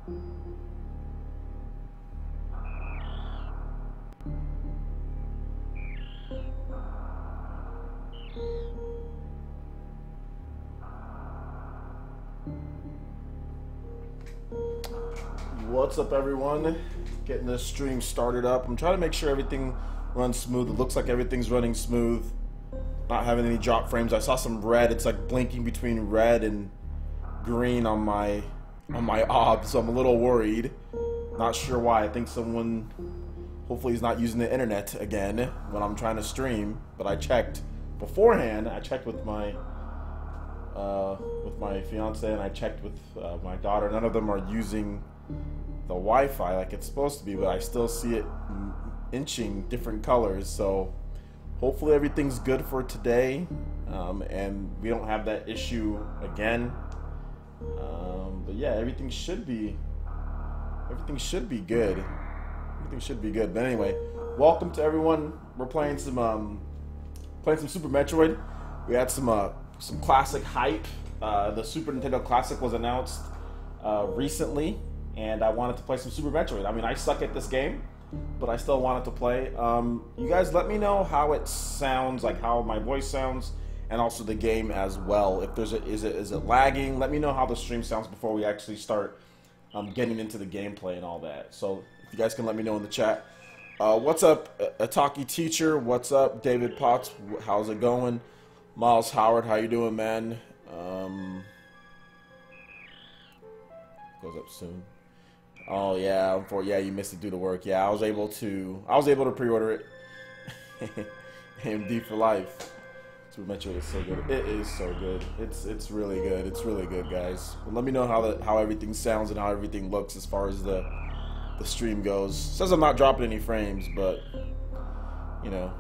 What's up, everyone? Getting this stream started up. I'm trying to make sure everything runs smooth. It looks like everything's running smooth. Not having any drop frames. I saw some red. It's like blinking between red and green on my ob, so I'm a little worried. Not sure why. I think someone hopefully is not using the internet again when I'm trying to stream. But I checked beforehand. I checked with my fiance and I checked with my daughter. None of them are using the Wi-Fi like it's supposed to be, but I still see it inching different colors. So hopefully everything's good for today, and we don't have that issue again. But yeah, everything should be good. Everything should be good. But anyway, welcome to everyone. We're playing some Super Metroid. We had some classic hype. The Super Nintendo Classic was announced recently, and I wanted to play some Super Metroid. I mean, I suck at this game, but I still wanted to play. You guys let me know how it sounds, like how my voice sounds, and also the game as well. If there's is it lagging? Let me know how the stream sounds before we actually start getting into the gameplay and all that. So if you guys can let me know in the chat. What's up, Ataki Teacher? What's up, David Potts? How's it going? Miles Howard, how you doing, man? Goes up soon. Oh yeah, yeah, you missed it due to work. Yeah, I was able to pre-order it. AMD for life. Super Metroid is so good. It is so good. It's really good. It's really good, guys. Well, let me know how everything sounds and how everything looks as far as the stream goes. It says I'm not dropping any frames, but you know,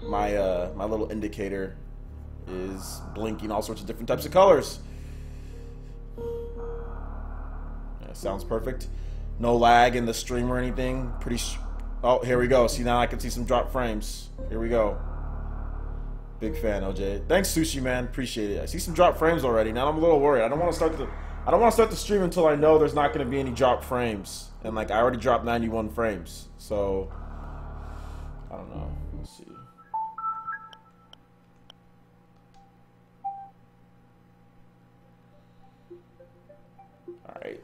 my little indicator is blinking all sorts of different types of colors. Yeah, sounds perfect. No lag in the stream or anything. Oh, here we go. See, now I can see some drop frames. Here we go. Big fan, OJ. Thanks, Sushi Man. Appreciate it. I see some drop frames already. Now I'm a little worried. I don't want to start the stream until I know there's not going to be any drop frames. And like I already dropped 91 frames. So I don't know. Let's see. All right.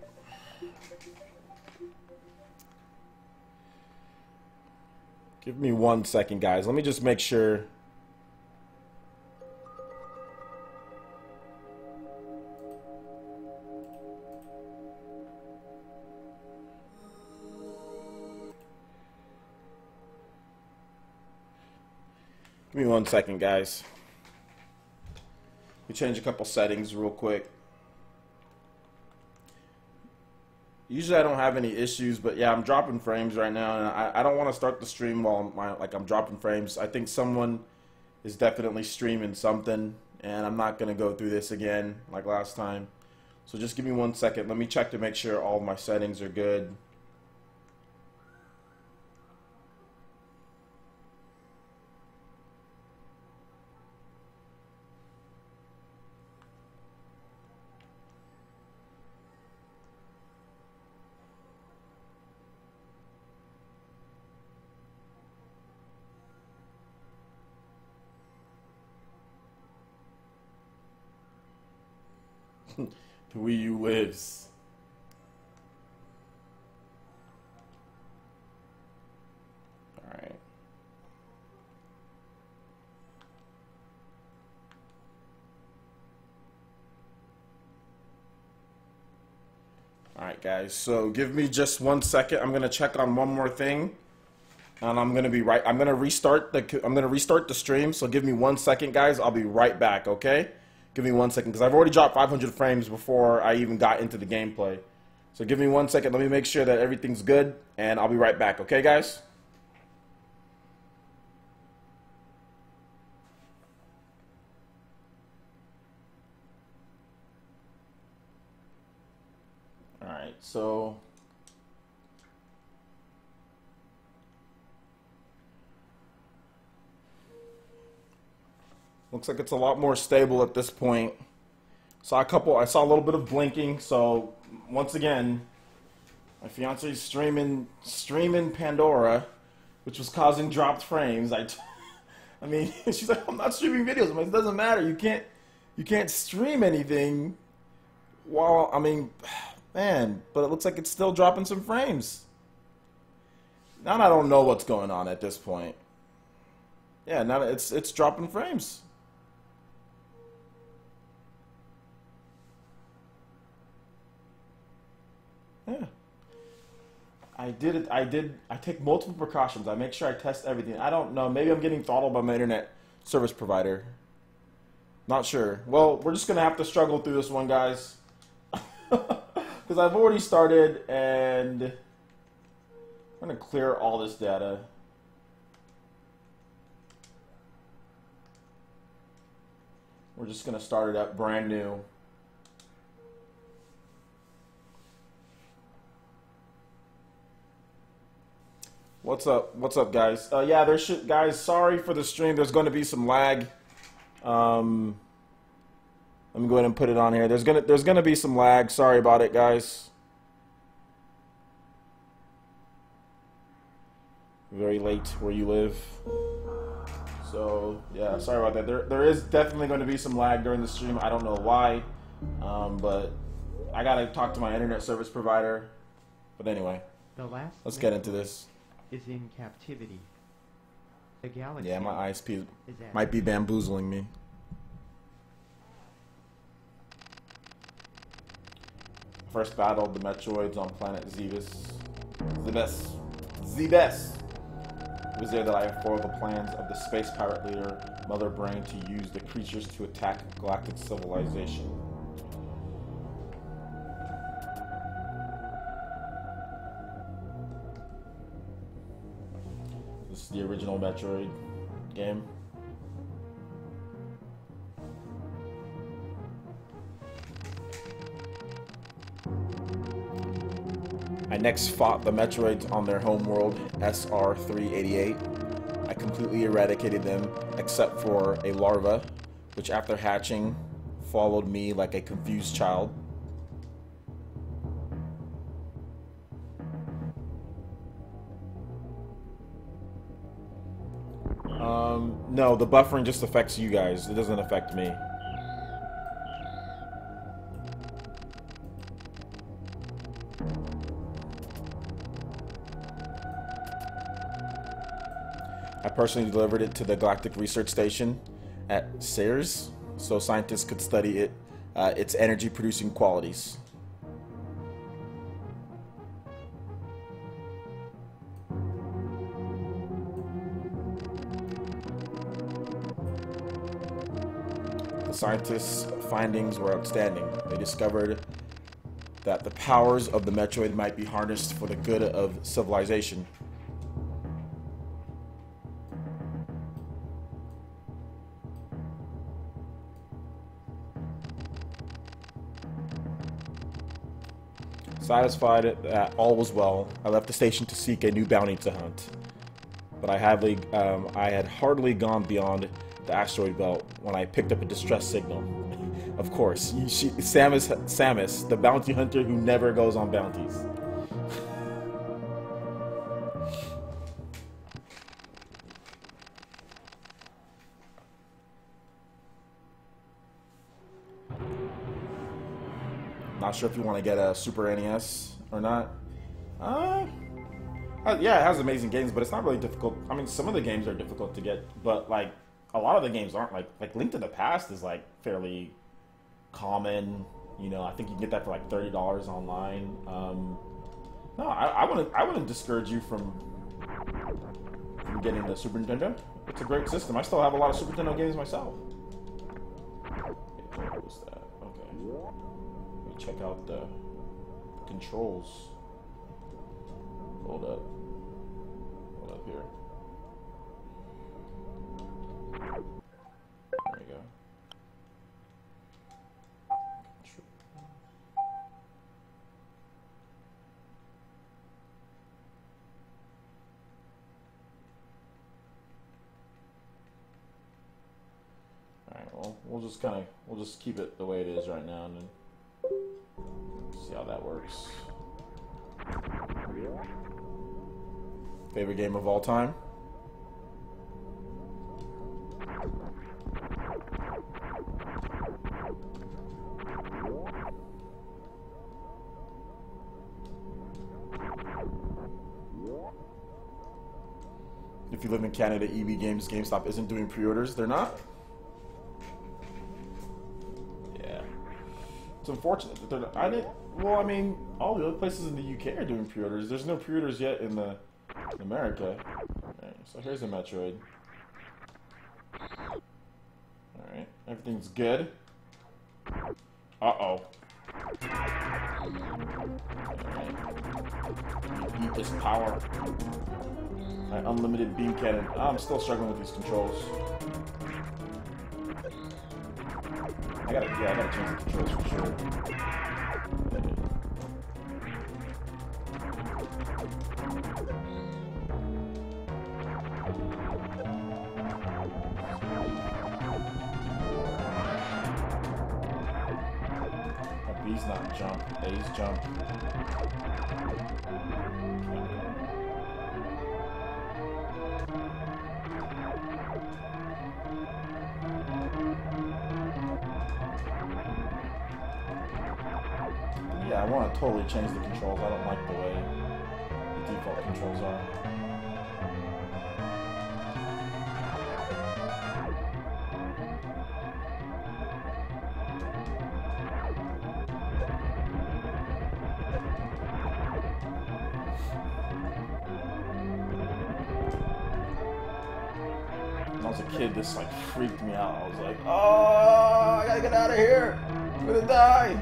Give me 1 second, guys. Let me just make sure. Give me 1 second, guys. We change a couple settings real quick. Usually I don't have any issues, but yeah, I'm dropping frames right now, and I don't want to start the stream while I'm dropping frames. I think someone is definitely streaming something, and I'm not going to go through this again like last time. So just give me 1 second. Let me check to make sure all of my settings are good. The Wii U lives. Alright. Alright, guys, so give me just 1 second. I'm gonna check on one more thing. And I'm gonna restart the stream, so give me 1 second, guys. I'll be right back, okay? Give me 1 second, because I've already dropped 500 frames before I even got into the gameplay. So give me 1 second. Let me make sure that everything's good, and I'll be right back. Okay, guys? All right, so looks like it's a lot more stable at this point. I saw a little bit of blinking, so once again, My fiance's streaming Pandora, which was causing dropped frames. I mean, she's like, I'm not streaming videos. I'm like, it doesn't matter. You can't stream anything while, I mean, man, but it looks like it's still dropping some frames. Now I don't know what's going on at this point. Yeah, now it's dropping frames. Yeah. I take multiple precautions. I make sure I test everything. I don't know. Maybe I'm getting throttled by my internet service provider. Not sure. Well, we're just going to have to struggle through this one, guys. Because I've already started, and I'm going to clear all this data. We're just going to start it up brand new. What's up? What's up, guys? Yeah, guys, sorry for the stream. There's going to be some lag. Let me go ahead and put it on here. There's gonna be some lag. Sorry about it, guys. Very late where you live. So yeah, sorry about that. There is definitely going to be some lag during the stream. I don't know why, but I gotta talk to my internet service provider. But anyway, let's get into this. Is in captivity. The galaxy. Yeah, my ISP might be bamboozling me. First battled the Metroids on planet Zebes. Zebes. It was there that I foiled the plans of the space pirate leader Mother Brain to use the creatures to attack galactic civilization. This is the original Metroid game. I next fought the Metroids on their homeworld, SR-388. I completely eradicated them, except for a larva, which after hatching, followed me like a confused child. No, the buffering just affects you guys. It doesn't affect me. I personally delivered it to the Galactic Research Station at Ceres, so scientists could study it, its energy-producing qualities. The scientists' findings were outstanding. They discovered that the powers of the Metroid might be harnessed for the good of civilization. Satisfied that all was well, I left the station to seek a new bounty to hunt. But I had hardly gone beyond the asteroid belt when I picked up a distress signal. Of course, Samus, the bounty hunter who never goes on bounties. Not sure if you want to get a Super NES or not. Yeah, it has amazing games, but it's not really difficult. I mean, some of the games are difficult to get, but like a lot of the games aren't. Like Link to the Past is like fairly common. You know, I think you can get that for like $30 online. No, I wouldn't discourage you from getting the Super Nintendo. It's a great system. I still have a lot of Super Nintendo games myself. Okay, what was that? Okay. Check out the controls. Hold up here. There you go. Alright, well, we'll just keep it the way it is right now and then see how that works. Favorite game of all time? If you live in Canada, EB Games, GameStop isn't doing pre-orders. They're not? Yeah. It's unfortunate that they're not. Well, I mean, all the other places in the UK are doing pre-orders. There's no pre-orders yet in America. Alright, so here's a Metroid. Alright, everything's good. Uh-oh. Alright. Eat this power. Alright, unlimited beam cannon. I'm still struggling with these controls. I gotta change the controls for sure. B's not jump, A's jump. Yeah, I want to totally change the controls. I don't like the way the default controls are. When I was a kid, this like freaked me out. I was like, oh, I gotta get out of here. I'm gonna die.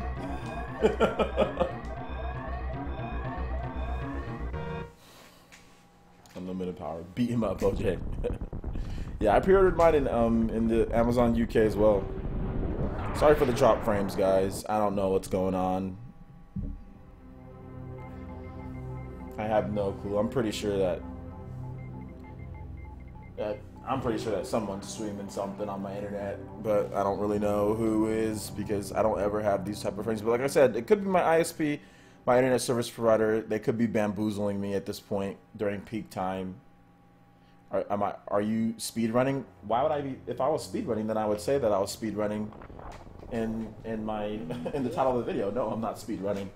Unlimited power. Beat him up, OJ. Yeah, I pre-ordered mine in the Amazon UK as well. Sorry for the drop frames, guys. I don't know what's going on. I have no clue. I'm pretty sure that someone's streaming something on my internet, but I don't really know who is because I don't ever have these type of frames. But like I said, it could be my ISP, my internet service provider. They could be bamboozling me at this point during peak time. Are you speed running? Why would I be? If I was speed running, then I would say that I was speed running in the title of the video. No, I'm not speed running.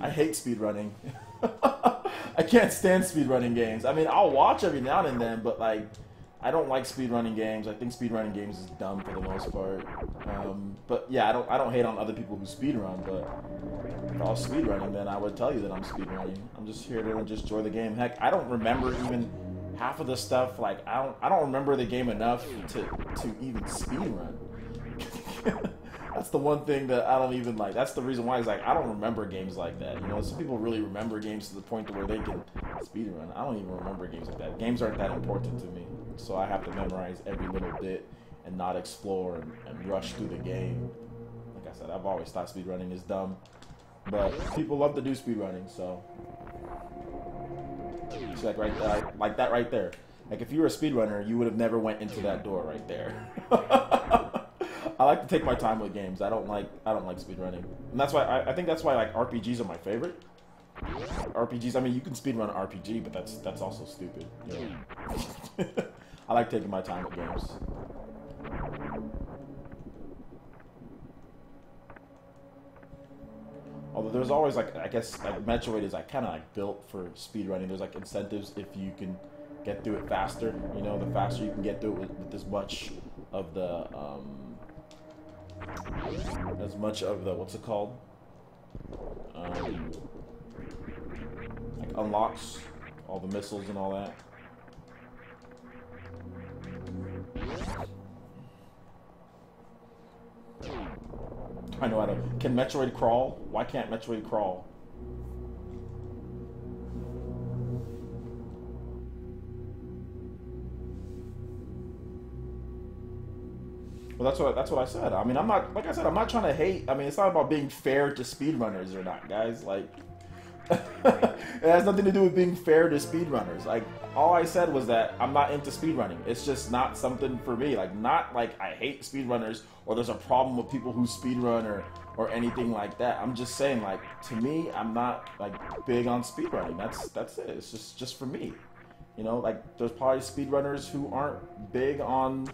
I hate speed running. I can't stand speed running games. I mean, I'll watch every now and then, but like, I don't like speedrunning games. I think speedrunning games is dumb for the most part. But yeah, I don't hate on other people who speedrun, but if I was speedrunning, then I would tell you that I'm speedrunning. I'm just here to just enjoy the game. Heck, I don't remember even half of the stuff. Like I don't remember the game enough to even speedrun. That's the one thing that I don't even like. That's the reason why, is like, I don't remember games like that. You know, some people really remember games to the point to where they can speedrun. I don't even remember games like that. Games aren't that important to me. So I have to memorize every little bit and not explore and rush through the game. Like I said, I've always thought speedrunning is dumb. But people love to do speedrunning, so. It's like like that right there. Like if you were a speedrunner, you would have never went into that door right there. I like to take my time with games. I don't like speedrunning, and that's why I think that's why like RPGs are my favorite. RPGs. I mean, you can speedrun an RPG, but that's also stupid. You know? I like taking my time with games. Although there's always like, I guess like Metroid is like kind of like built for speedrunning. There's like incentives if you can get through it faster. You know, the faster you can get through it with as much of the what's it called? Like unlocks all the missiles and all that. I know how to. Can Metroid crawl? Why can't Metroid crawl? Well, that's what I said. I mean, I'm not, like I said, I'm not trying to hate. I mean, it's not about being fair to speedrunners or not, guys. Like, it has nothing to do with being fair to speedrunners. Like, all I said was that I'm not into speedrunning. It's just not something for me. Like, not like I hate speedrunners or there's a problem with people who speedrun or anything like that. I'm just saying, like, to me, I'm not like big on speedrunning. That's it. It's just for me. You know, like there's probably speedrunners who aren't big on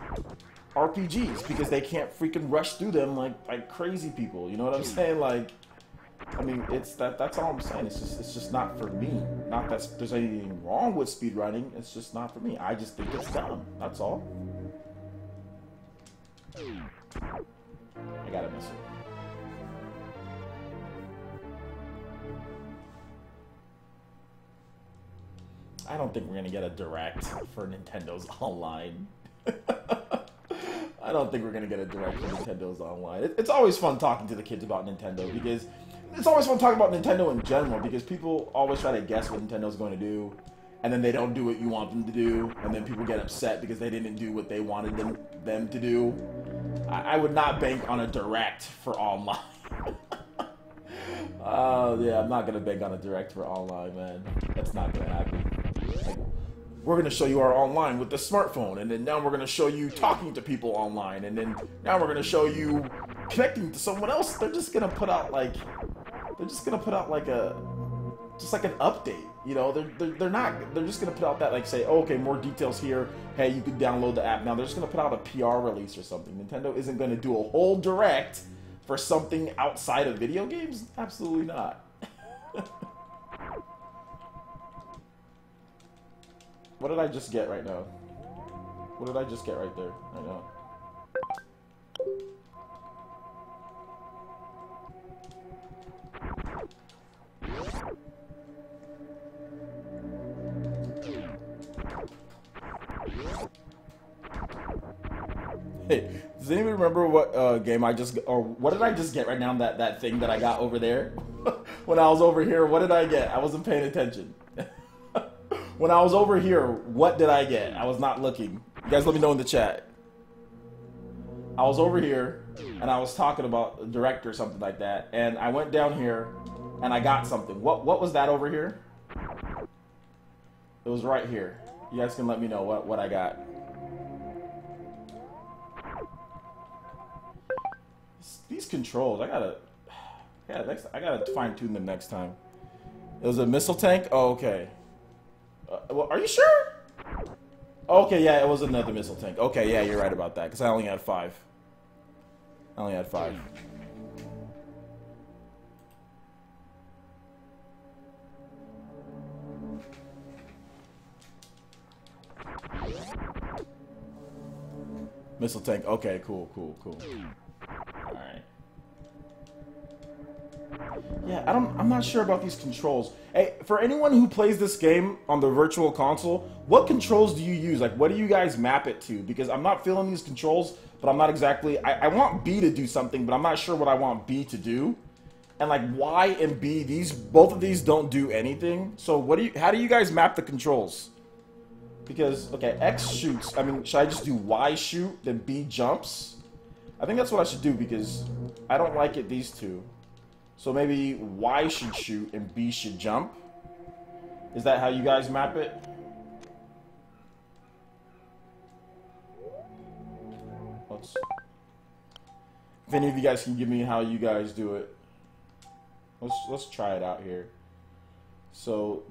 RPGs because they can't freaking rush through them like crazy people. You know what I'm saying? Like, I mean, that's all I'm saying. It's just not for me. Not that there's anything wrong with speedrunning. It's just not for me. I just think it's dumb. That's all. I gotta miss it. I don't think we're gonna get a direct for Nintendo's Online. I don't think we're gonna get a direct for Nintendo's Online. It's always fun talking to the kids about Nintendo because it's always fun talking about Nintendo in general because people always try to guess what Nintendo's going to do, and then they don't do what you want them to do, and then people get upset because they didn't do what they wanted them to do. I would not bank on a direct for Online. Yeah, I'm not gonna bank on a direct for Online, man. That's not gonna happen. Like, we're gonna show you our online with the smartphone, and then now we're gonna show you talking to people online, and then now we're gonna show you connecting to someone else. They're just gonna put out like just like an update. You know, they're just gonna put out that, like, say, oh, okay, more details here. Hey, you can download the app now. They're just gonna put out a PR release or something. Nintendo isn't gonna do a whole direct for something outside of video games. Absolutely not. What did I just get right now? What did I just get right there? Right now. Hey, does anybody remember what game I just, or what did I just get right now? That thing that I got over there. When I was over here, what did I get? I wasn't paying attention. When I was over here, what did I get? I was not looking. You guys let me know in the chat. I was over here, and I was talking about a direct or something like that, and I went down here, and I got something. What was that over here? It was right here. You guys can let me know what I got. These controls, I gotta fine tune them next time. It was a missile tank? Oh, okay. Well, are you sure? Okay, yeah, it was another missile tank. Okay, yeah, you're right about that, because I only had 5. I only had 5. Missile tank. Okay, cool. Alright. Yeah, I'm not sure about these controls. Hey, for anyone who plays this game on the virtual console, what controls do you use? Like, what do you guys map it to? Because I'm not feeling these controls, but I'm not exactly... I want B to do something, but I'm not sure what I want B to do. And like Y and B, both of these don't do anything. So how do you guys map the controls? Because, okay, X shoots. I mean, should I just do Y shoot, then B jumps? I think that's what I should do because I don't like it, these two. So maybe Y should shoot and B should jump? Is that how you guys map it? If any of you guys can give me how you guys do it. Let's try it out here. So...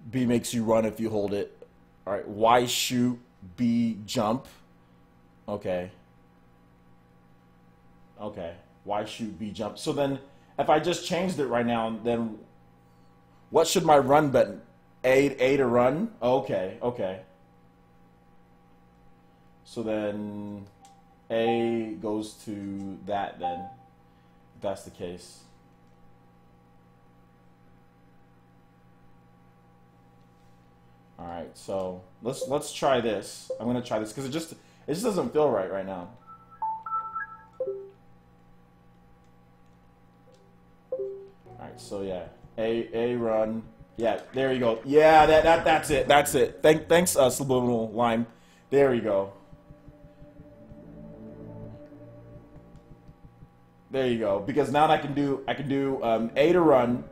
B makes you run if you hold it. Alright, Y shoot, B jump. Okay. Okay. Y shoot, B jump. So then, if I just changed it right now, then what should my run button? A to run? Okay, okay. So then, A goes to that then, if that's the case. All right, so let's try this. I'm gonna try this because it just doesn't feel right now. All right, so yeah, A run. Yeah, there you go. Yeah, that's it. That's it. Thanks, Subliminal Lime. There you go. There you go. Because now I can do A to run.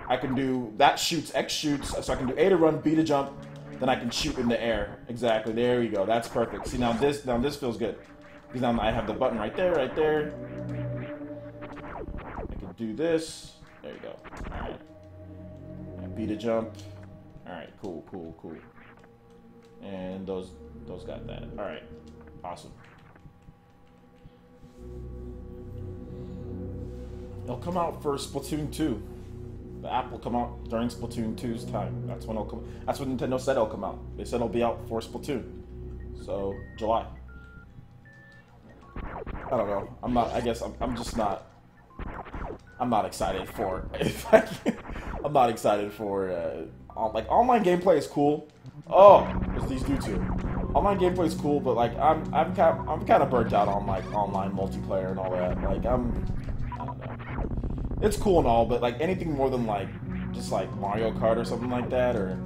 I can do that shoots, X shoots, so I can do A to run, B to jump, then I can shoot in the air. Exactly. There you go. That's perfect. See, now this feels good. Because now I have the button right there, right there. I can do this. There you go. Alright. B to jump. Alright, cool, cool, cool. And those got that. Alright. Awesome. It'll come out for Splatoon 2. The app will come out during Splatoon 2's time. That's when it'll come. That's when Nintendo said it'll come out. They said it'll be out for Splatoon. So July. I don't know. I'm not. I guess I'm just not. I'm not excited for. I'm not excited for. Like online gameplay is cool. Oh, there's these dudes here. Online gameplay is cool, but like I'm kind of burnt out on like online multiplayer and all that. Like I don't know. It's cool and all, but like anything more than like just like Mario Kart or something like that, or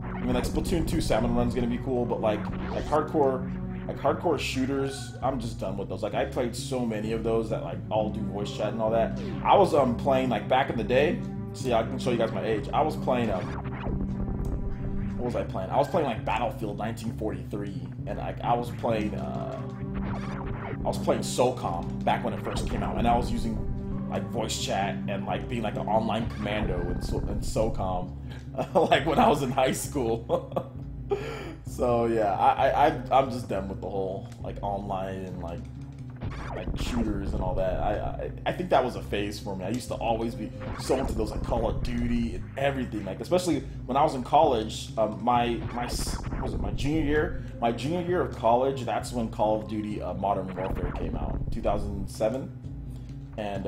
I mean like Splatoon 2 Salmon Run's gonna be cool, but like hardcore shooters, I'm just done with those. Like I played so many of those that like all do voice chat and all that. I was playing like back in the day. See, I can show you guys my age. I was playing what was I playing? I was playing like Battlefield 1943, and like I was playing SOCOM back when it first came out, and I was using like voice chat and like being like an online commando in SOCOM, like when I was in high school. So yeah, I'm just done with the whole like online and like shooters and all that. I think that was a phase for me. I used to always be so into those like Call of Duty and everything. Like especially when I was in college, my junior year? My junior year of college, that's when Call of Duty Modern Warfare came out, 2007. And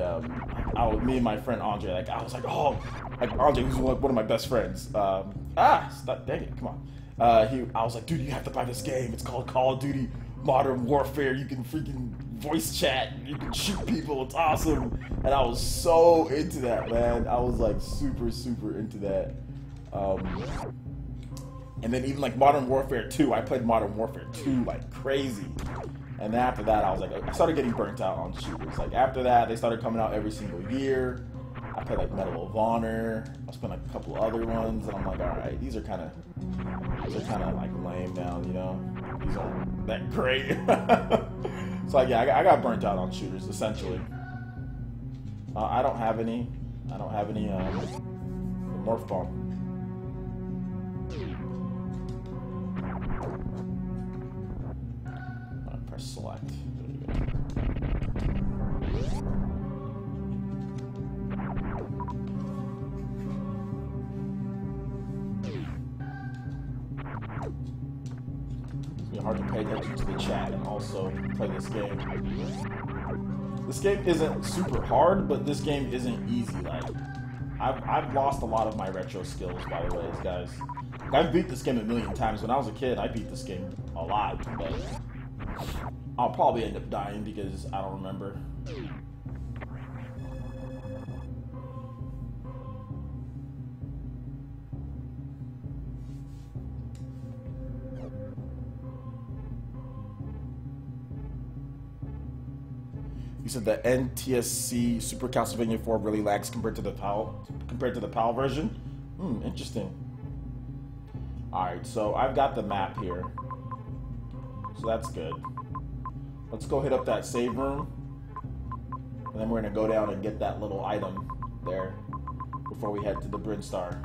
me and my friend Andre, like I was like, oh, like Andre, who's one of my best friends. Stop, dang it, come on. I was like, dude, you have to buy this game. It's called Call of Duty Modern Warfare. You can freaking voice chat. You can shoot people. It's awesome. And I was so into that, man. I was like super, super into that. And then even like Modern Warfare 2, I played Modern Warfare 2 like crazy. And then after that, I was like, I started getting burnt out on shooters. Like after that, they started coming out every single year. I played like Medal of Honor. I was playing like a couple other ones, and I'm like, all right, these are kind of like lame now, you know. These aren't that great. So like, yeah, I got burnt out on shooters essentially. I don't have any morph bomb. Press select. There you go. It's hard to pay attention to the chat and also play this game. This game isn't super hard, but this game isn't easy. Like I've lost a lot of my retro skills, by the way, guys. I've beat this game a million times. When I was a kid, I beat this game a lot, but I'll probably end up dying because I don't remember. You said the NTSC Super Castlevania 4 really lags compared to the PAL version? Interesting. Alright, so I've got the map here. So that's good. Let's go hit up that save room. And then we're going to go down and get that little item there before we head to the Brinstar.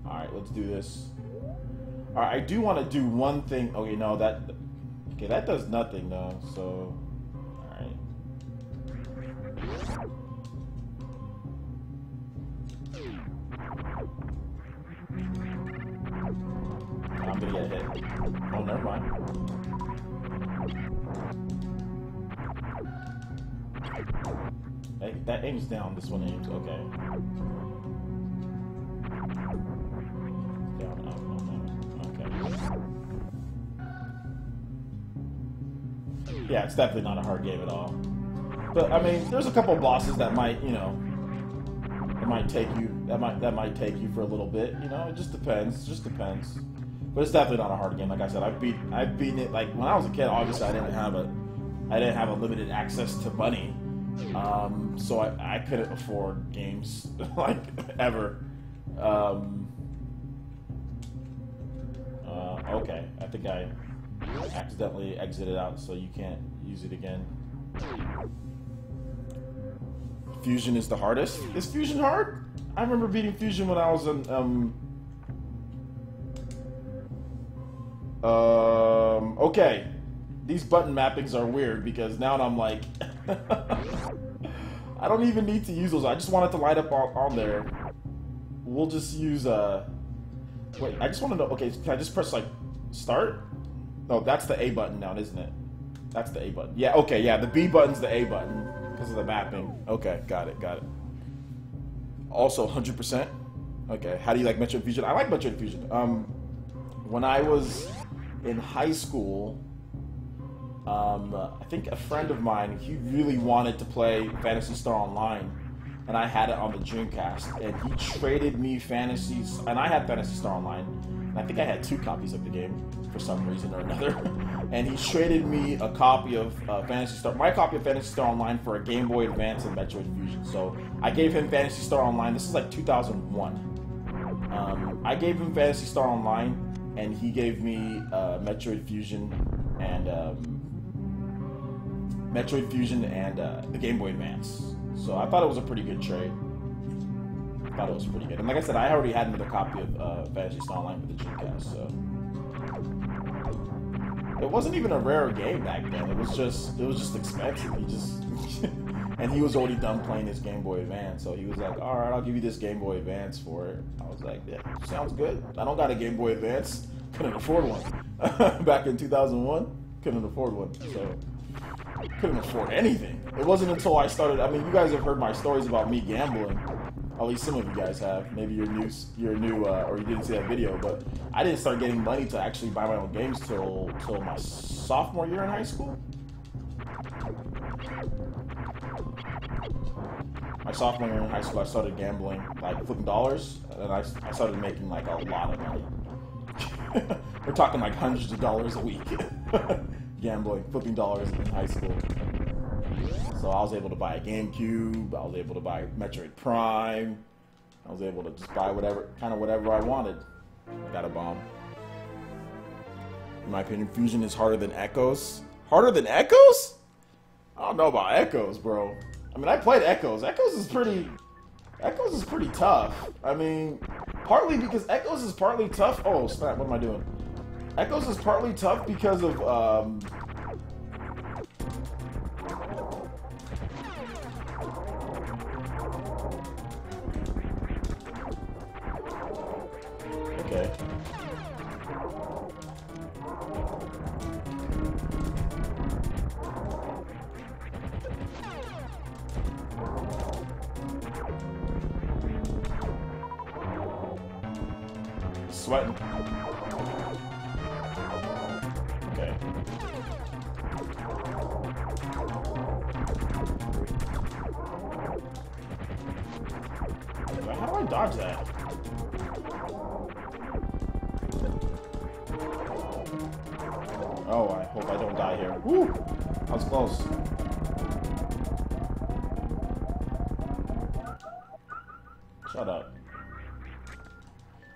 Alright, let's do this. Alright, I do want to do one thing. Okay, no, that does nothing though, so... Alright. I'm gonna get hit. Oh, never mind. Hey, that aims down, this one aims, okay. Down, up, okay. Yeah, it's definitely not a hard game at all. But, I mean, there's a couple of bosses that might, you know, that might take you for a little bit, you know, it just depends, But it's definitely not a hard game, like I said. I've beaten it, like, when I was a kid, obviously I didn't have a I didn't have unlimited access to money, so I couldn't afford games like ever. Okay, I think I accidentally exited out, so you can't use it again. Fusion is the hardest. Is Fusion hard? I remember beating Fusion when I was in okay. These button mappings are weird because now I'm like I don't even need to use those. I just want it to light up on there. We'll just use wait, I just want to know. Okay, can I just press like start? No, that's the A button now, isn't it? That's the A button. Yeah, okay, yeah, the B button's the A button because of the mapping. Okay, got it. Also 100%. Okay, how do you like Metroid Fusion? I like Metroid Fusion. When I was in high school, I think a friend of mine, he really wanted to play Phantasy Star Online, and I had it on the Dreamcast, and he traded me and I had Phantasy Star Online, and I think I had 2 copies of the game for some reason or another, and he traded me a copy of my copy of Phantasy Star Online for a Game Boy Advance and Metroid Fusion. So I gave him Phantasy Star Online. This is like 2001. I gave him Phantasy Star Online, and he gave me Metroid Fusion and the Game Boy Advance. So I thought it was a pretty good trade. I thought it was pretty good. And like I said, I already had another copy of Phantasy Star Online for the Dreamcast, so it wasn't even a rare game back then. It was just expensive. And he was already done playing his Game Boy Advance, so he was like, "All right, I'll give you this Game Boy Advance for it." I was like, "Yeah, sounds good." I don't got a Game Boy Advance. Couldn't afford one back in 2001. Couldn't afford one, so couldn't afford anything. It wasn't until I started. I mean, you guys have heard my stories about me gambling. At least some of you guys have. Maybe you're new, or you didn't see that video. But I didn't start getting money to actually buy my own games till my sophomore year in high school. My sophomore year in high school, I started gambling, like flipping dollars, and I started making like a lot of money. We're talking like hundreds of dollars a week. Gambling, flipping dollars in high school. So I was able to buy a GameCube, I was able to buy Metroid Prime, I was able to just buy whatever I wanted. Got a bomb. In my opinion, Fusion is harder than Echoes. Harder than Echoes? I don't know about Echoes, bro. I mean, I played Echoes. Echoes is pretty tough. I mean, partly because Echoes is partly tough. Oh, snap, what am I doing? Echoes is partly tough because of, okay. Sweating. Okay. How do I dodge that? Oh, I hope I don't die here. Woo! That was close. Shut up.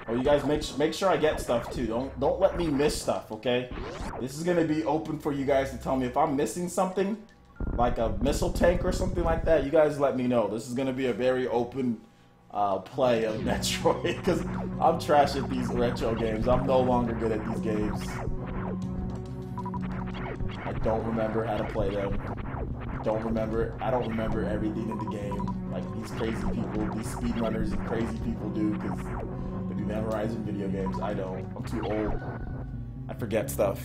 Oh, you guys make sure I get stuff too. Don't let me miss stuff, okay? This is gonna be open for you guys to tell me if I'm missing something, like a missile tank or something like that. You guys let me know. This is gonna be a very open play of Metroid because I'm trash at these retro games. I'm no longer good at these games. I don't remember how to play them. I don't remember everything in the game like these crazy people, these speedrunners and crazy people do because they be memorizing video games. I don't. I'm too old. I forget stuff.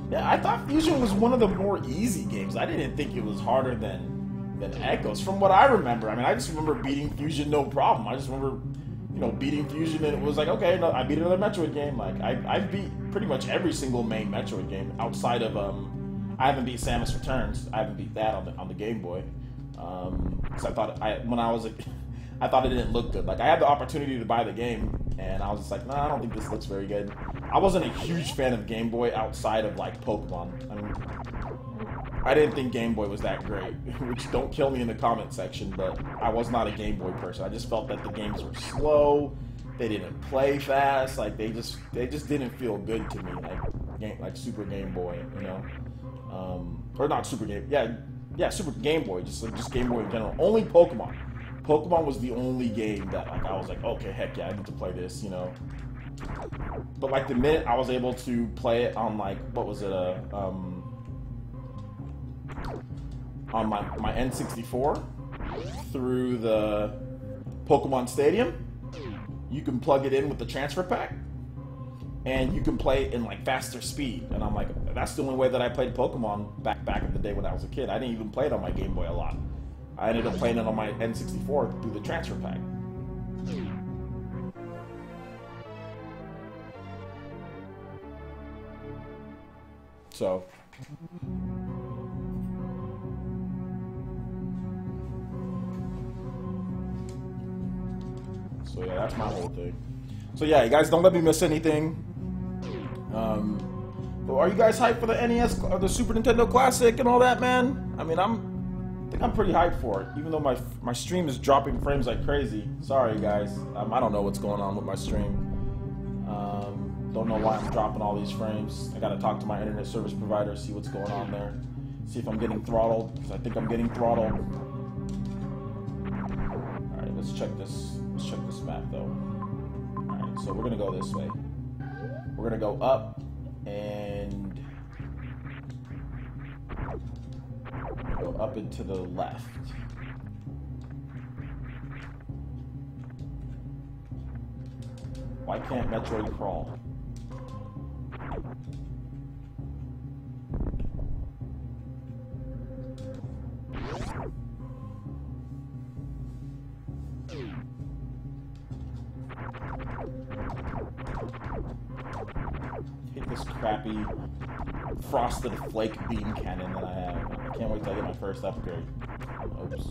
Yeah, I thought Fusion was one of the more easy games. I didn't think it was harder than Echoes. From what I remember, I mean, I just remember beating Fusion no problem. I just remember, you know, beating Fusion and it was like, okay, no, I beat another Metroid game. Like, I beat pretty much every single main Metroid game outside of, I haven't beat Samus Returns. I haven't beat that on the Game Boy. Because I thought, I thought it didn't look good. Like, I had the opportunity to buy the game and I was just like, nah, I don't think this looks very good. I wasn't a huge fan of Game Boy outside of like Pokemon. I mean, I didn't think Game Boy was that great, which don't kill me in the comment section, but I was not a Game Boy person. I just felt that the games were slow, they didn't play fast, like they just didn't feel good to me, like Super Game Boy, you know, or not Super Game, yeah, Super Game Boy, just Game Boy in general. Only Pokemon. Pokemon was the only game that like I was like, okay, heck yeah, I need to play this, you know. But like the minute I was able to play it on like what was it on my N64 through the Pokemon Stadium, you can plug it in with the transfer pack and you can play it in like faster speed. And I'm like, that's the only way that I played Pokemon back in the day when I was a kid. I didn't even play it on my Game Boy a lot. I ended up playing it on my N64 through the transfer pack. So yeah, that's my whole thing. So yeah, you guys don't let me miss anything. Are you guys hyped for the NES or the Super Nintendo Classic and all that, man? I mean, I think I'm pretty hyped for it, even though my stream is dropping frames like crazy. Sorry, guys. I don't know what's going on with my stream. Don't know why I'm dropping all these frames. I gotta talk to my internet service provider, see what's going on there. See if I'm getting throttled, because I think I'm getting throttled. Alright, let's check this map, though. Alright, so we're gonna go this way. We're gonna go up, and go up and to the left. Why can't Metroid crawl? Hit this crappy frosted flake beam cannon that I have. I can't wait till I get my first upgrade. Oops.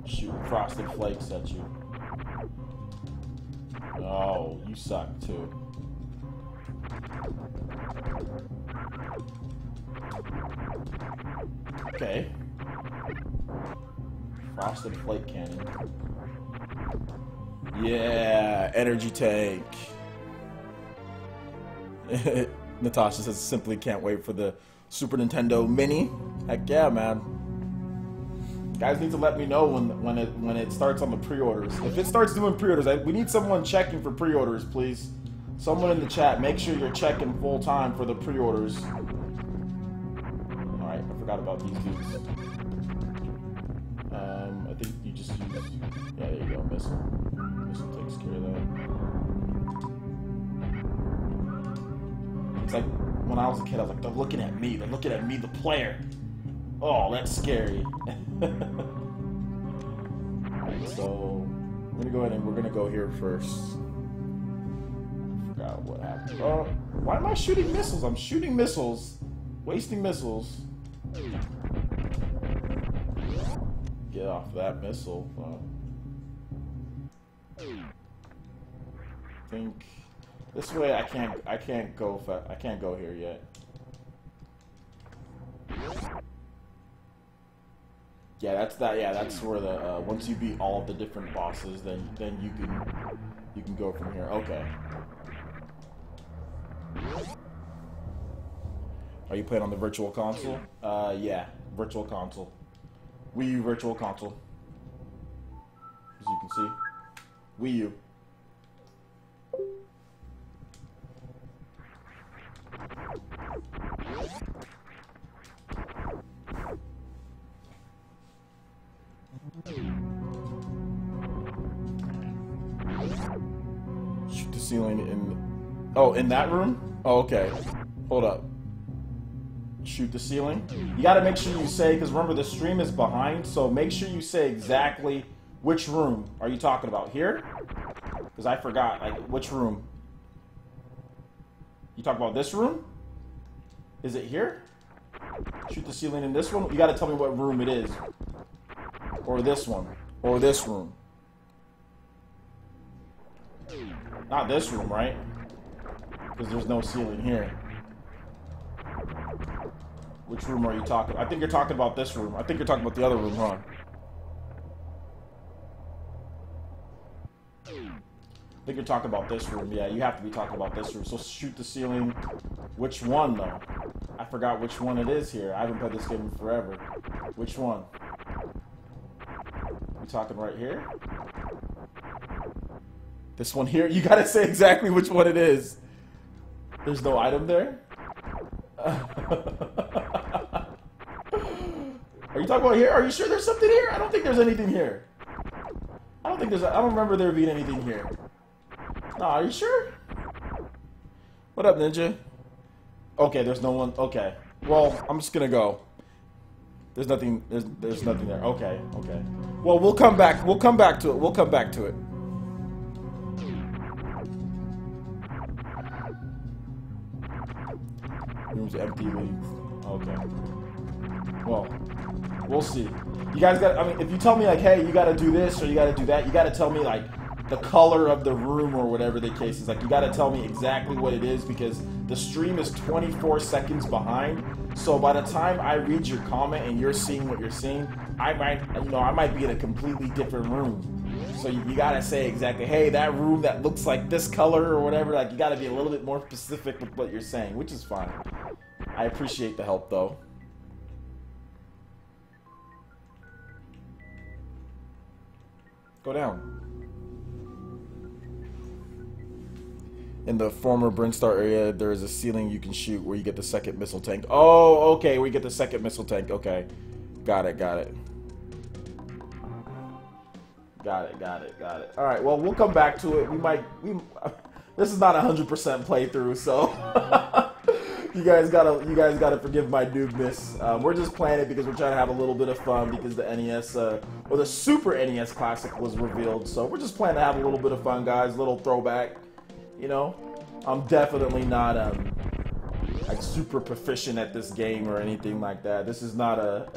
Shoot frosted flakes at you. Oh, you suck too. Okay. Frosted flake cannon. Yeah, energy tank. Natasha says simply can't wait for the Super Nintendo Mini. Heck yeah, man. Guys need to let me know when it starts on the pre-orders. If it starts doing pre-orders, we need someone checking for pre-orders, please. Someone in the chat, make sure you're checking full time for the pre-orders. Alright, I forgot about these dudes. I think you just use... Yeah, there you go, missile. Missile takes care of that. It's like, when I was a kid, I was like, they're looking at me, the player. Oh, that's scary. Alright, so we're gonna go ahead and we're gonna go here first. I forgot what happened. Oh, why am I shooting missiles? I'm shooting missiles. Wasting missiles. Get off that missile. I think this way I can't go here yet. Yeah, that's where the once you beat all of the different bosses, then you can go from here. Okay. Are you playing on the Virtual Console? Yeah, Virtual Console. Wii U Virtual Console. As you can see, Wii U. Shoot the ceiling in... Oh, in that room? Oh, okay. Hold up. Shoot the ceiling? You gotta make sure you say, because remember the stream is behind, so make sure you say exactly which room are you talking about. Here? Because I forgot, like, which room? You talk about this room? Is it here? Shoot the ceiling in this one? You gotta tell me what room it is. Or this one. Or this room. Not this room, right? Because there's no ceiling here. Which room are you talking? I think you're talking about this room. I think you're talking about the other room, huh? I think you're talking about this room. Yeah, you have to be talking about this room. So shoot the ceiling. Which one, though? I forgot which one it is here. I haven't played this game in forever. Which one? You talking right here? This one here? You gotta say exactly which one it is. There's no item there? Are you talking about here? Are you sure there's something here? I don't think there's anything here. I don't remember there being anything here. No, are you sure? What up, Ninja? Okay, there's no one. Okay. Well, I'm just gonna go. There's nothing. There's nothing there. Okay. Okay. Well, we'll come back. We'll come back to it. We'll come back to it. Room's empty. Okay. Well, we'll see. You guys got. I mean, if you tell me like, hey, you got to do this or you got to do that, you got to tell me like the color of the room or whatever the case is. Like, you got to tell me exactly what it is because the stream is 24 seconds behind. So by the time I read your comment and you're seeing what you're seeing, I might be in a completely different room. So you gotta say exactly, hey, that room that looks like this color or whatever. Like, you gotta be a little bit more specific with what you're saying, which is fine. I appreciate the help though. Go down. In the former Brinstar area, there is a ceiling you can shoot where you get the second missile tank. Oh, okay, we get the second missile tank. Okay. Got it, got it. Got it, got it, got it. Alright, well, we'll come back to it. This is not a 100% playthrough, so you guys gotta forgive my noobness. We're just playing it because we're trying to have a little bit of fun because the NES, or the Super NES Classic was revealed. So we're just playing to have a little bit of fun, guys. A little throwback. You know, I'm definitely not like super proficient at this game or anything like that. This is not a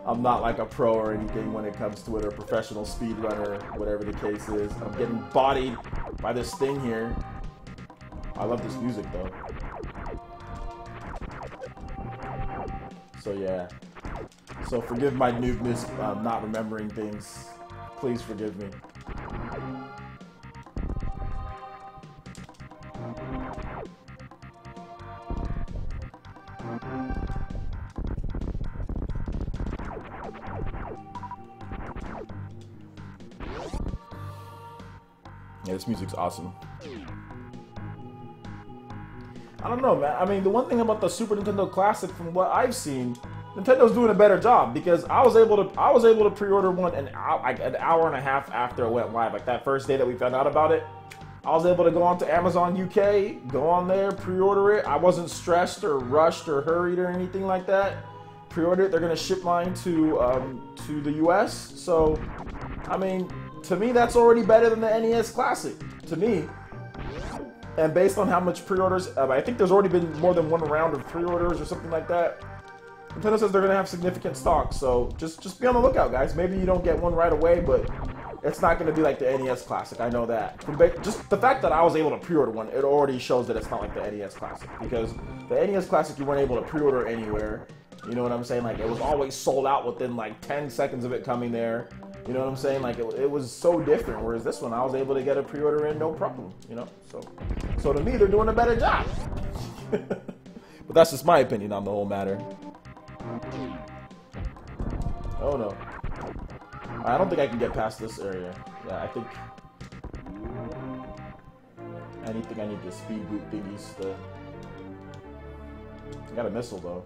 I'm not like a pro or anything when it comes to it, or a professional speedrunner, whatever the case is. I'm getting bodied by this thing here. I love this music though. So yeah. So forgive my noobness, not remembering things. Please forgive me. Yeah, this music's awesome. I don't know, man. I mean, the one thing about the Super Nintendo Classic, from what I've seen, Nintendo's doing a better job because I was able to pre-order one like an hour and a half after it went live. Like that first day that we found out about it, I was able to go on to Amazon UK, go on there, pre-order it. I wasn't stressed or rushed or hurried or anything like that. Pre-order it. They're gonna ship mine to the US. So, I mean, to me, that's already better than the NES Classic. To me. And based on how much pre-orders, I think there's already been more than one round of pre-orders or something like that. Nintendo says they're going to have significant stock, so just be on the lookout, guys. Maybe you don't get one right away, but it's not going to be like the NES Classic. I know that. Just the fact that I was able to pre-order one, it already shows that it's not like the NES Classic. Because the NES Classic, you weren't able to pre-order anywhere. You know what I'm saying? Like, it was always sold out within like 10 seconds of it coming there. You know what I'm saying? Like, it was so different. Whereas this one, I was able to get a pre-order in no problem. You know? So to me, they're doing a better job. But that's just my opinion on the whole matter. Oh no. I don't think I can get past this area. Yeah, I think I need the speed boot thingies. I got a missile though.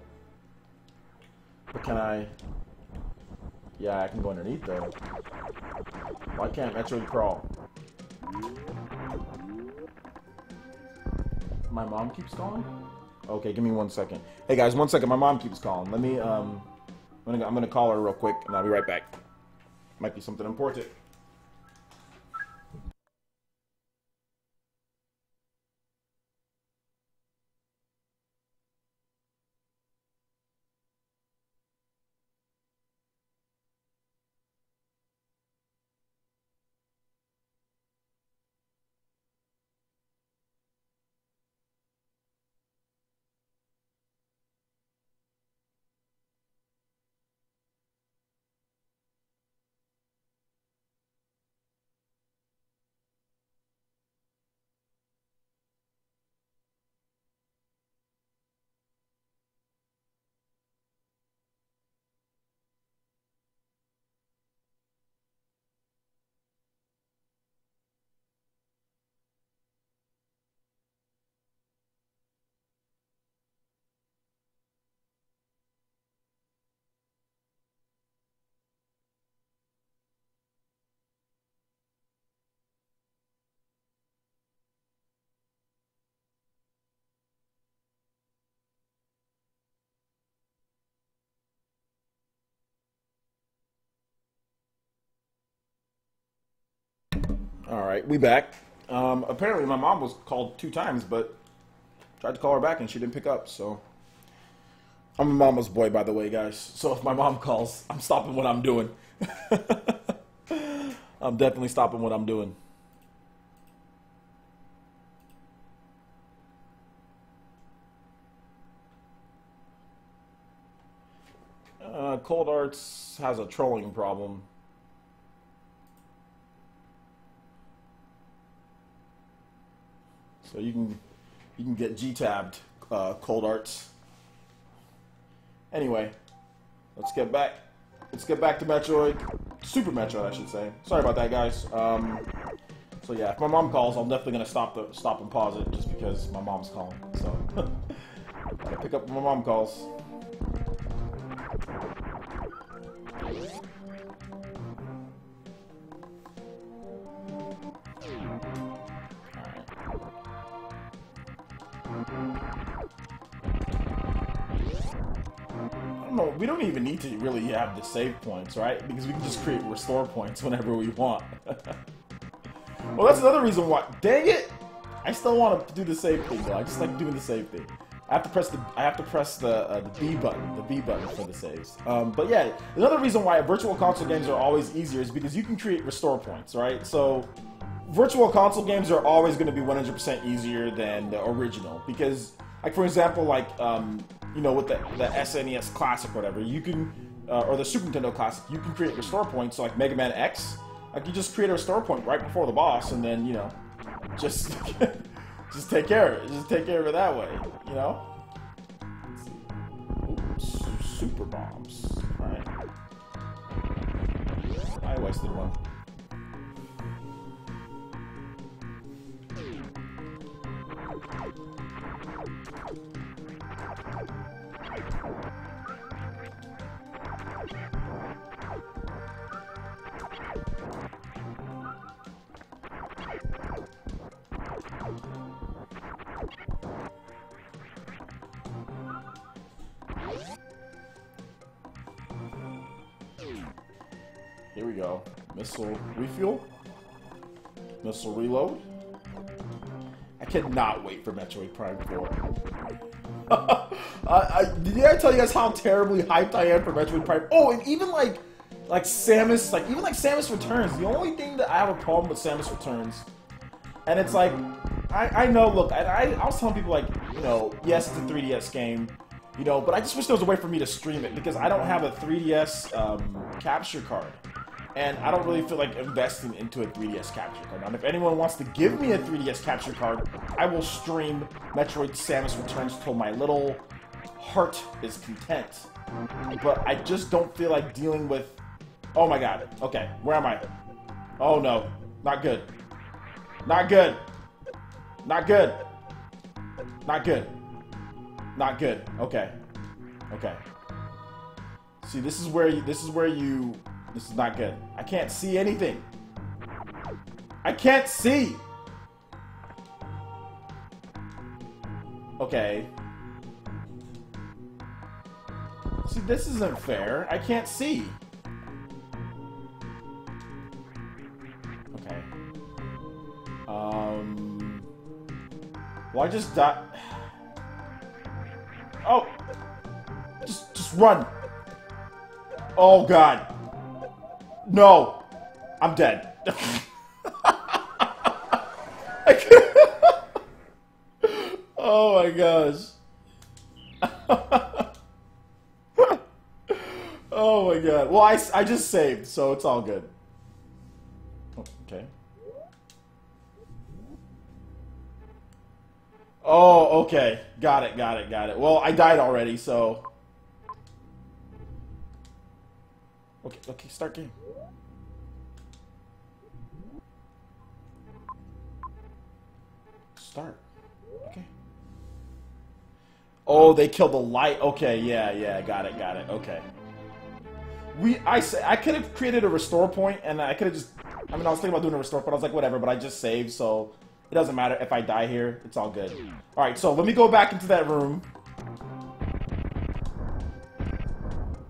But can I? Yeah, I can go underneath though. Why can't Metroid crawl? My mom keeps calling? Okay, give me 1 second. Hey guys, 1 second. My mom keeps calling. Let me I'm gonna call her real quick and I'll be right back. Might be something important. Alright, we back. Apparently my mom was called 2 times, but tried to call her back and she didn't pick up, so... I'm a mama's boy, by the way, guys. So if my mom calls, I'm stopping what I'm doing. I'm definitely stopping what I'm doing. Cold Arts has a trolling problem. So you can get G-tabbed Cold Arts. Anyway, let's get back to Metroid. Super Metroid, I should say. Sorry about that, guys. So yeah, if my mom calls, I'm definitely gonna stop and pause it just because my mom's calling. So gotta pick up when my mom calls. No, we don't even need to really have the save points, right? Because we can just create restore points whenever we want. Well, that's another reason why. Dang it! I still want to do the save thing, though. I just like doing the save thing. I have to press the B button for the saves. But yeah, another reason why virtual console games are always easier is because you can create restore points, right? So virtual console games are always going to be 100% easier than the original because, like for example, like you know, with the SNES Classic or whatever, you can or the Super Nintendo Classic, you can create restore points. So like Mega Man X, like you just create a restore point right before the boss, and then you know, just just take care of it. Just take care of it that way, you know. Let's see. Ooh, super bombs. All right. I wasted one. Here we go. Missile refuel. Missile reload. I cannot wait for Metroid Prime 4. Did I tell you guys how terribly hyped I am for Metroid Prime? Oh, and even like Samus, even Samus Returns. The only thing that I have a problem with Samus Returns, and it's like, I know. Look, I was telling people like, you know, yes, it's a 3DS game, you know, but I just wish there was a way for me to stream it because I don't have a 3DS capture card. And I don't really feel like investing into a 3DS capture card. Now, if anyone wants to give me a 3DS capture card, I will stream Metroid Samus Returns till my little heart is content. But I just don't feel like dealing with... Oh my god. Okay, where am I? Oh no. Not good. Not good. Not good. Not good. Not good. Okay. Okay. See, this is where you... This is not good. I can't see anything. I can't see! Okay. See, this isn't fair. I can't see. Okay. Well, I just died. Oh! Just run! Oh, God. No! I'm dead. Oh my gosh. Oh my god. Well, I just saved, so it's all good. Oh, okay. Oh, okay. Got it, got it, got it. Well, I died already, so... Okay, okay, start game. Start. Okay. Oh, they killed the light. Okay, yeah, got it, okay. I could have created a restore point, and I could have just... I mean, I was thinking about doing a restore point. I was like, whatever, but I just saved, so it doesn't matter if I die here. It's all good. All right, so let me go back into that room.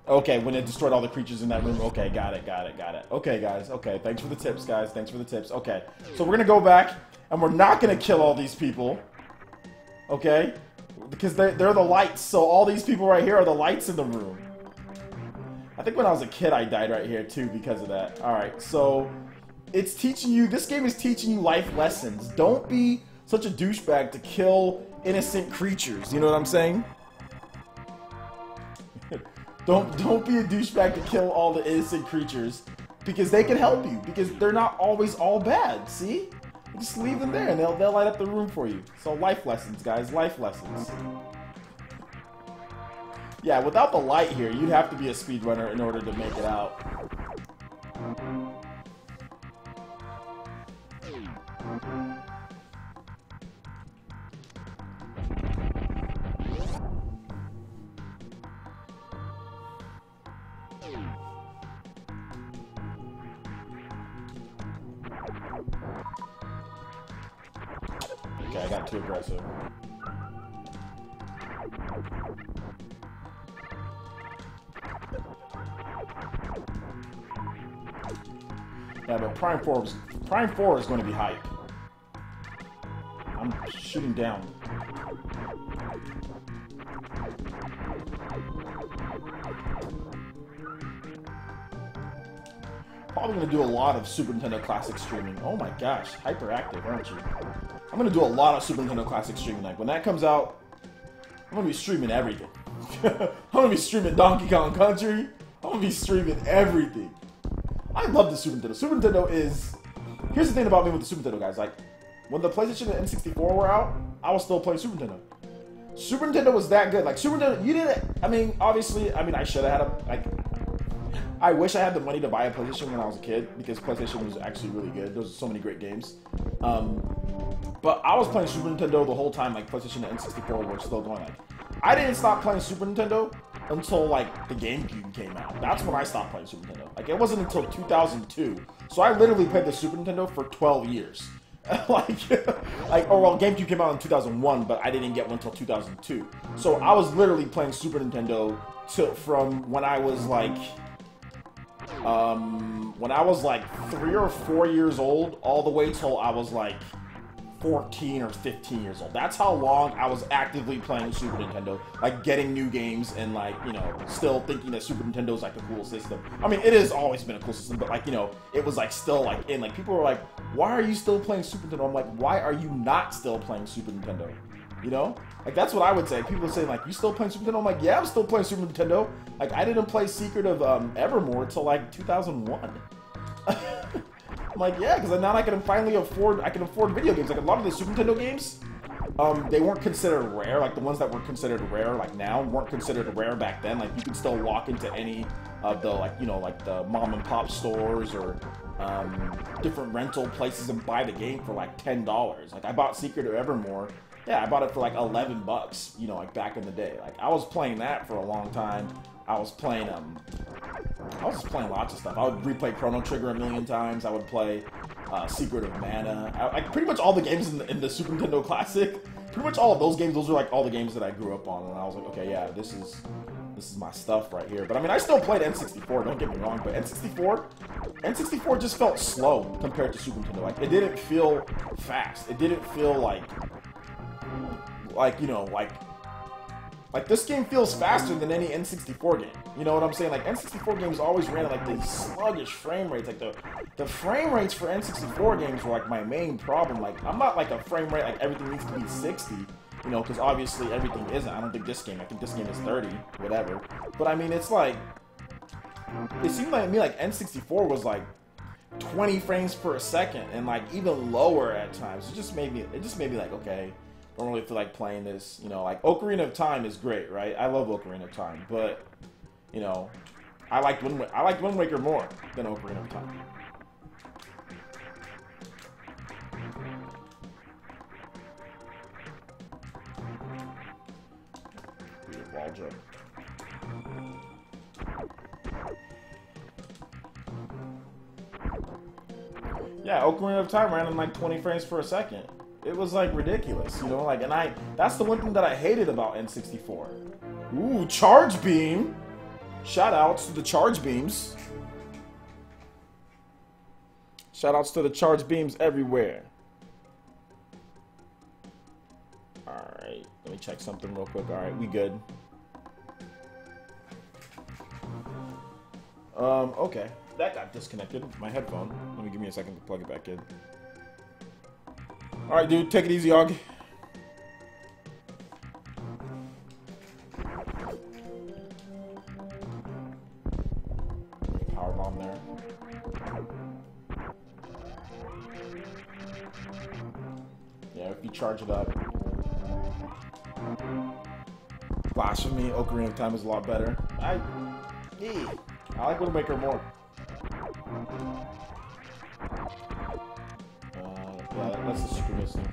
Okay, when it destroyed all the creatures in that room. Okay, got it, got it, got it. Okay, guys. Okay, thanks for the tips, guys. Thanks for the tips. Okay, so we're gonna go back, and we're not gonna kill all these people. Okay? Because they're the lights, so all these people right here are the lights in the room. I think when I was a kid, I died right here, too, because of that. Alright, so it's teaching you... This game is teaching you life lessons. Don't be such a douchebag to kill innocent creatures. You know what I'm saying? Don't be a douchebag to kill all the innocent creatures, because they can help you, because they're not always all bad, see? Just leave them there and they'll light up the room for you. So life lessons, guys, life lessons. Yeah, without the light here, you'd have to be a speedrunner in order to make it out. Okay, I got too aggressive. Yeah, but Prime 4 is going to be hype. I'm shooting down. Probably going to do a lot of Super Nintendo Classic streaming. Oh my gosh, hyperactive, aren't you? I'm going to do a lot of Super Nintendo Classic streaming. Like, when that comes out, I'm going to be streaming everything. I'm going to be streaming Donkey Kong Country. I'm going to be streaming everything. I love the Super Nintendo. Super Nintendo is... Here's the thing about me with the Super Nintendo, guys. Like, when the PlayStation and N64 were out, I was still playing Super Nintendo. Super Nintendo was that good. Like, Super Nintendo, you didn't... I mean, obviously, I should have had a... Like, I wish I had the money to buy a PlayStation when I was a kid, because PlayStation was actually really good. There was so many great games. But I was playing Super Nintendo the whole time, like, PlayStation and N64 were still going. Like, I didn't stop playing Super Nintendo until, like, the GameCube came out. That's when I stopped playing Super Nintendo. Like, it wasn't until 2002. So I literally played the Super Nintendo for 12 years. GameCube came out in 2001, but I didn't get one until 2002. So I was literally playing Super Nintendo from when I was, like... when I was like 3 or 4 years old, all the way till I was like 14 or 15 years old. That's how long I was actively playing Super Nintendo, like getting new games and like, you know, still thinking that Super Nintendo is like a cool system. I mean, it has always been a cool system, but like, you know, it was like still like in, like people were like, why are you still playing Super Nintendo? I'm like, why are you not still playing Super Nintendo? You know? Like, that's what I would say. People say, like, you still playing Super Nintendo? I'm like, yeah, I'm still playing Super Nintendo. Like, I didn't play Secret of Evermore until, like, 2001. I'm like, yeah, because now I can finally afford video games. Like, a lot of the Super Nintendo games, they weren't considered rare. Like, the ones that were considered rare, like, now, weren't considered rare back then. Like, you could still walk into any of the, like, you know, like, the mom-and-pop stores or different rental places and buy the game for, like, $10. Like, I bought Secret of Evermore. Yeah, I bought it for like $11, you know, like back in the day. Like, I was playing that for a long time. I was playing just playing lots of stuff. I would replay Chrono Trigger a million times. I would play Secret of Mana. Like, pretty much all the games in the Super Nintendo Classic, pretty much all of those games, those are like all the games that I grew up on. And I was like, okay, yeah, this is my stuff right here. But I mean, I still played N64, don't get me wrong, but N64 just felt slow compared to Super Nintendo. Like, it didn't feel fast. It didn't feel like, you know, like this game feels faster than any N64 game. You know what I'm saying? Like, N64 games always ran at like these sluggish frame rates. Like, the frame rates for N64 games were like my main problem. Like, I'm not like a frame rate like everything needs to be 60, you know, because obviously everything isn't. I think this game is 30, whatever. But I mean, it's like, it seemed like to me like N64 was like 20 frames per second and like even lower at times. It just made me like, okay, don't really feel like playing this, you know. Like, Ocarina of Time is great, right? I love Ocarina of Time, but, you know, I liked Wind Waker more than Ocarina of Time. Weird wall jump. Yeah, Ocarina of Time ran in like 20 frames per second. It was like ridiculous, you know, like, and that's the one thing that I hated about N64. Ooh, Charge Beam! Shout outs to the charge beams. Shout outs to the charge beams everywhere. Alright, let me check something real quick. Alright, we good. Okay. That got disconnected. My headphone. Let me give me a second to plug it back in. Alright, dude, take it easy, Og. Power bomb there. Yeah, if you charge it up. Blasphemy, Ocarina of Time is a lot better. I like Wind Waker more. Yeah, that's the super missing.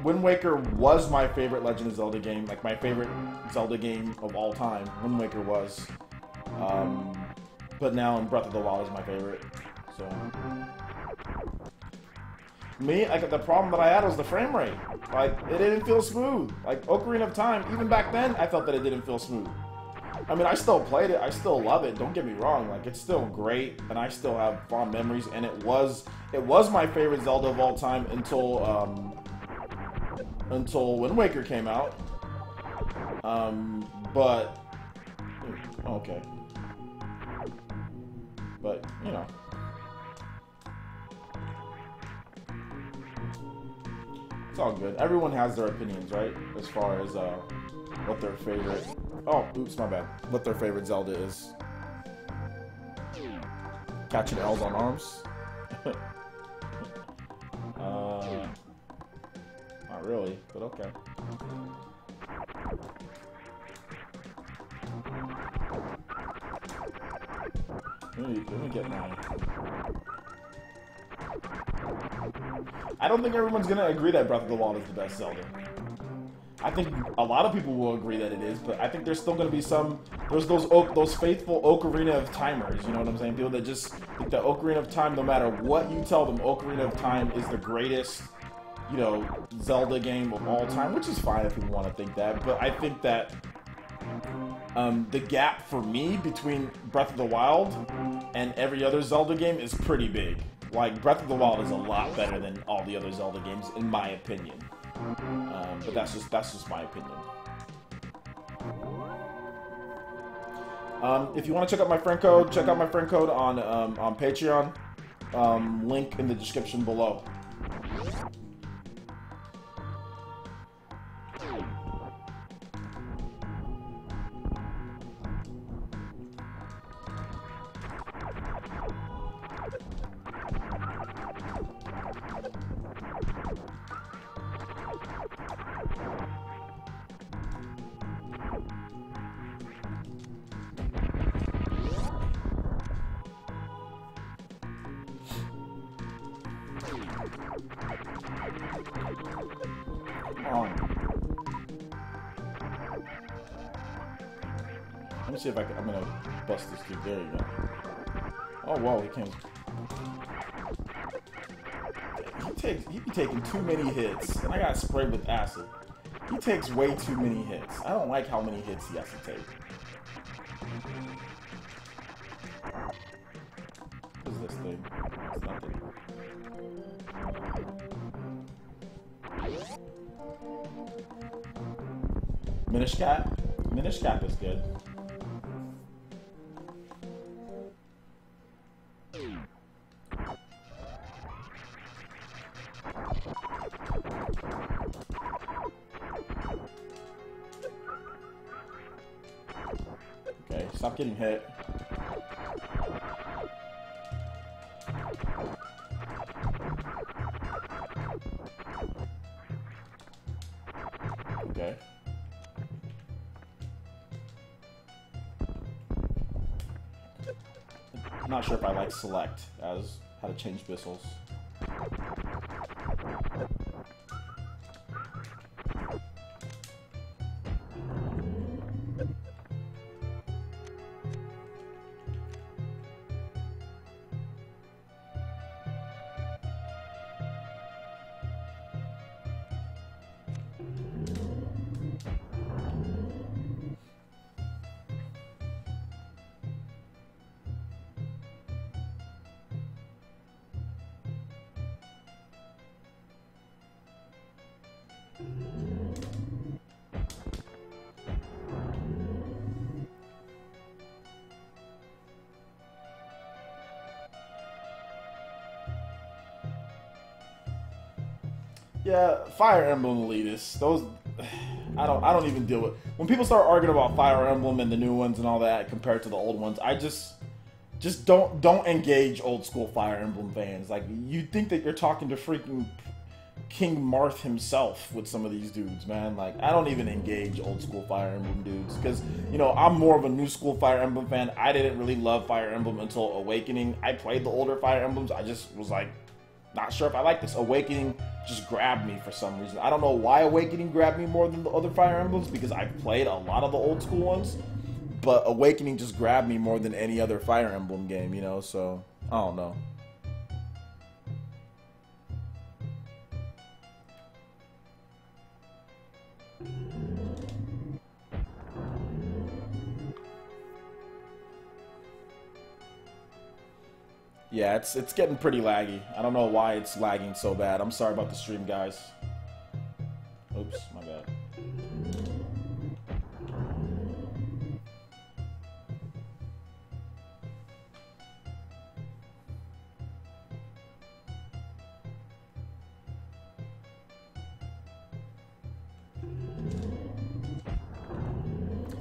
Wind Waker was my favorite Legend of Zelda game, like my favorite Zelda game of all time. Wind Waker was. But now Breath of the Wild is my favorite. So me, like the problem that I had was the frame rate. Like it didn't feel smooth. Like Ocarina of Time, even back then, I felt that it didn't feel smooth. I mean, I still played it. I still love it. Don't get me wrong. Like, it's still great, and I still have fond memories. And it was my favorite Zelda of all time until Wind Waker came out. But okay. But you know, it's all good. Everyone has their opinions, right? As far as what their favorite. Oh, oops, my bad. What their favorite Zelda is. Catching L's on arms? Not really, but okay. Let me get mine. I don't think everyone's gonna agree that Breath of the Wild is the best Zelda. I think a lot of people will agree that it is, but I think there's still going to be there's those faithful Ocarina of Timers, you know what I'm saying? People that just think that Ocarina of Time, no matter what you tell them, Ocarina of Time is the greatest, you know, Zelda game of all time, which is fine if people want to think that, but I think that the gap for me between Breath of the Wild and every other Zelda game is pretty big. Like, Breath of the Wild is a lot better than all the other Zelda games, in my opinion. But that's just my opinion. If you want to check out my friend code, check out my friend code on Patreon. Link in the description below. Let me see if I'm gonna bust this dude. There you go. Oh wow, he can't. He be taking too many hits, and I got sprayed with acid. He takes way too many hits. I don't like how many hits he has to take. What is this thing? It's nothing. Minish Cap? Minish Cap is good. Okay, stop getting hit. Okay. I'm not sure if I like select as how to change missiles. Yeah, Fire Emblem elitists. Those I don't even deal with. When people start arguing about Fire Emblem and the new ones and all that compared to the old ones, I just don't engage old school Fire Emblem fans. Like, you think that you're talking to freaking King Marth himself with some of these dudes, man. Like, I don't even engage old school Fire Emblem dudes because, you know, I'm more of a new school Fire Emblem fan. I didn't really love Fire Emblem until Awakening. I played the older Fire Emblems. I just was like, not sure if I like this. Awakening just grabbed me for some reason. I don't know why Awakening grabbed me more than the other Fire Emblems because I played a lot of the old school ones. But Awakening just grabbed me more than any other Fire Emblem game, you know, so I don't know. Yeah, it's getting pretty laggy. I don't know why it's lagging so bad. I'm sorry about the stream, guys. Oops, my bad.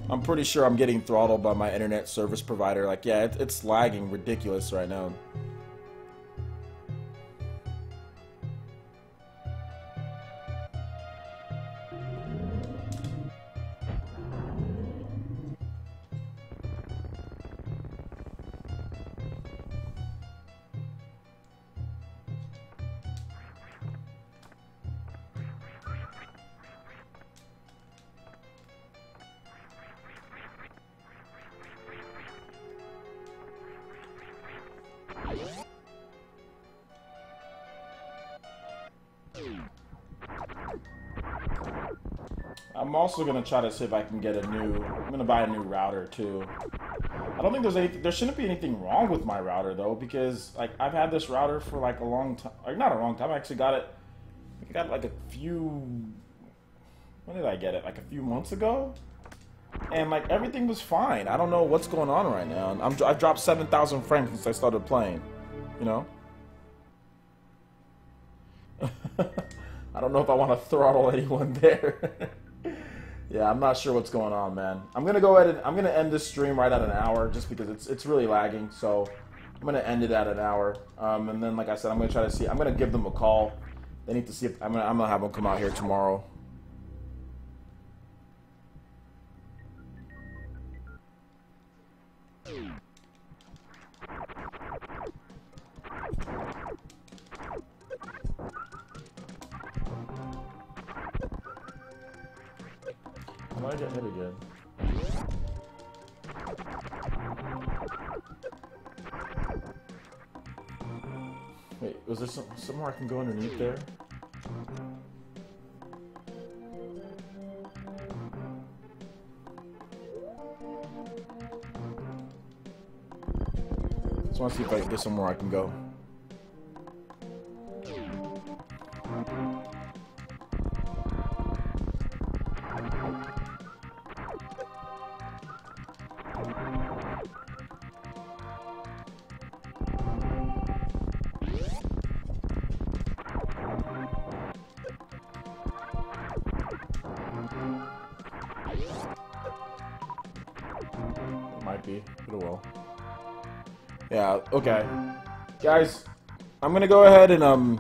I'm pretty sure I'm getting throttled by my internet service provider. Like, yeah, it's lagging ridiculous right now. I'm also gonna try to see if I can get a new. I'm gonna buy a new router too. I don't think there's anything. There shouldn't be anything wrong with my router though, because like I've had this router for like a long time. Like, not a long time. I actually got it. I got it like a few. When did I get it? Like a few months ago. And like everything was fine. I don't know what's going on right now. I've dropped 7,000 frames since I started playing. You know. I don't know if I want to throttle anyone there. Yeah, I'm not sure what's going on, man. I'm gonna go ahead and I'm gonna end this stream right at an hour, just because it's really lagging. So I'm gonna end it at an hour, and then like I said, I'm gonna try to see. I'm gonna give them a call. They need to see if I'm gonna have them come out here tomorrow. Why did I get hit again? Wait, was there somewhere I can go underneath there? Just want to see if there's somewhere I can go. Might be, but it will. Yeah, okay. Guys, I'm gonna go ahead and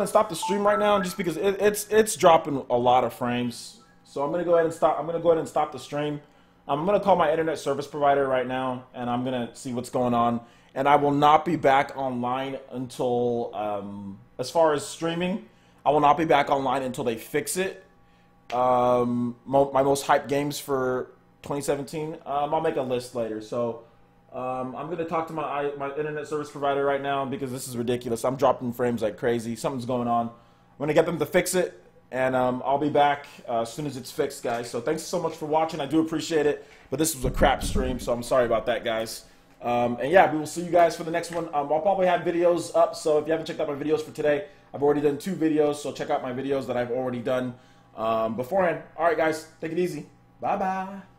stop the stream right now just because it's dropping a lot of frames. So I'm gonna go ahead and stop the stream. I'm gonna call my internet service provider right now and I'm gonna see what's going on. And I will not be back online until as far as streaming, I will not be back online until they fix it. My most hyped games for 2017. I'll make a list later. So I'm going to talk to my internet service provider right now because this is ridiculous. I'm dropping frames like crazy. Something's going on. I'm going to get them to fix it, and I'll be back as soon as it's fixed, guys. So thanks so much for watching. I do appreciate it, but this was a crap stream, so I'm sorry about that, guys. And yeah, we will see you guys for the next one. I'll probably have videos up, so if you haven't checked out my videos for today, I've already done 2 videos, so check out my videos that I've already done beforehand. All right, guys, take it easy. Bye-bye.